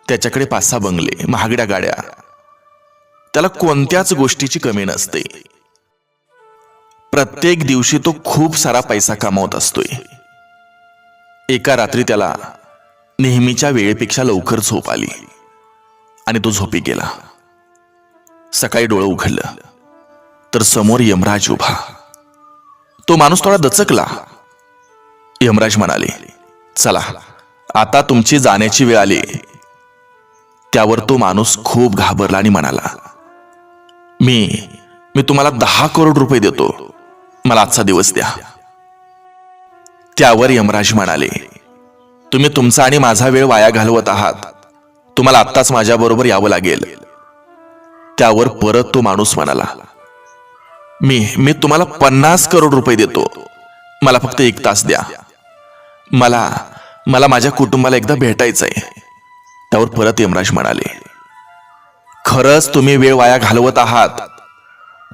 त्याच्याकडे 5-6 बंगले, महागड्या गाड्या, त्याला कोणत्याच गोष्टीची कमी नसते. प्रत्येक दिवशी तो खूप सारा पैसा कमावत असतोय. एका रात्री त्याला नेहमीच्या वेळेपेक्षा लवकर झोप आली आणि तो झोपी गेला. सकाळी डोळं उघडलं तर समोर यमराज उभा. तो माणूस थोडा दचकला. यमराज म्हणाले, चला आता तुमची जाण्याची वेळ आली. त्यावर तो माणूस खूप घाबरला आणि म्हणाला, मी तुम्हाला 10 करोड रुपये देतो, मला आजचा दिवस द्या. त्यावर यमराज म्हणाले, तुम्ही तुमचा आणि माझा वेळ वाया घालवत आहात, तुम्हाला आत्ताच माझ्याबरोबर यावं लागेल. त्यावर परत तो माणूस म्हणाला, मी तुम्हाला 50 करोड रुपये देतो, मला फक्त 1 तास द्या, मला माझ्या कुटुंबाला एकदा भेटायचंय. त्यावर परत यमराज म्हणाले, खरंच तुम्ही वेळ वाया घालवत आहात,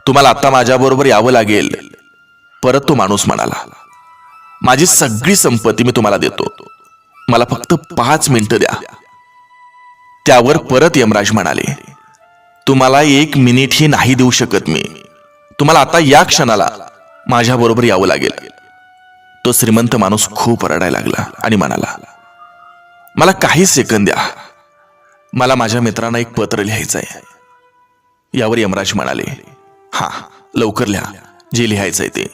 तुम्हाला आता माझ्याबरोबर यावं लागेल. परत तो माणूस म्हणाला, माझी सगळी संपत्ती मी तुम्हाला देतो, मला फक्त 5 मिनिटं द्या. त्यावर परत यमराज म्हणाले, तुम्हाला 1 मिनिटही नाही देऊ शकत मी, तुम्हाला आता या क्षणाला माझ्याबरोबर यावं लागेल. तो श्रीमंत माणूस खूप रडायला लागला आणि म्हणाला, मला काही सेकंद द्या, मला माझ्या मित्रांना एक पत्र लिहायचंय. यावर यमराज म्हणाले, हा लवकर लिहा जे लिहायचंय ते.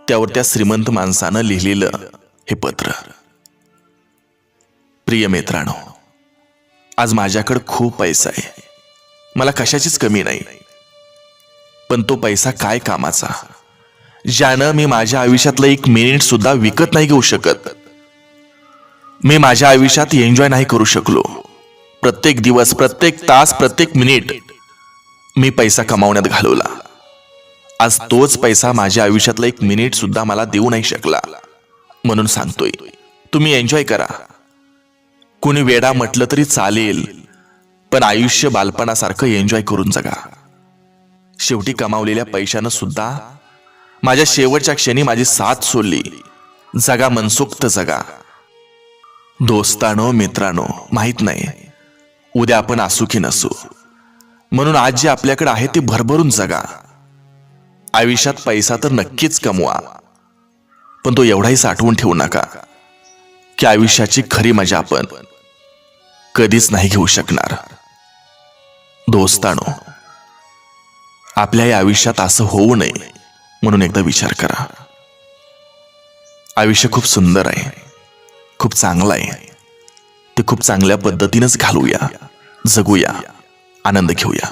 त्यावर त्या श्रीमंत माणसानं लिहिलेलं हे पत्र, प्रिय मित्रांनो, आज माझ्याकडे खूप पैसा आहे, मला कशाचीच कमी नाही, पण तो पैसा काय कामाचा ज्यानं मी माझ्या आयुष्यातलं 1 मिनिट सुद्धा विकत नाही घेऊ शकत. मी माझ्या आयुष्यात एन्जॉय नाही करू शकलो. प्रत्येक दिवस, प्रत्येक तास, प्रत्येक मिनिट मी पैसा कमावण्यात घालवला. आज तोच पैसा माझ्या आयुष्यातला 1 मिनिट सुद्धा मला देऊ नाही शकला. म्हणून सांगतोय, तुम्ही एन्जॉय करा. कुणी वेडा म्हटलं तरी चालेल, पण आयुष्य बालपणासारखं एन्जॉय करून जगा. शेवटी कमावलेल्या पैशानं सुद्धा माझ्या शेवटच्या क्षणी माझी साथ सोडली. जगा मनसोक्त जगा. दोस्तानो, मित्रांनो, माहित नाही उद्या आपण असू की नसू, म्हणून आज जे आपल्याकडे आहे ते भरभरून जगा. आयुष्यात पैसा तर नक्कीच कमवा, पण तो एवढाही साठवून ठेवू नका की आयुष्याची खरी मजा आपण कधीच नाही घेऊ शकणार. दोस्तानो, आपल्या या आयुष्यात असं होऊ नये म्हणून एकदा विचार करा. आयुष्य खूप सुंदर आहे, खूप चांगलं आहे, ते खूप चांगल्या पद्धतीनेच घालूया, जगूया, आनंद घेऊया.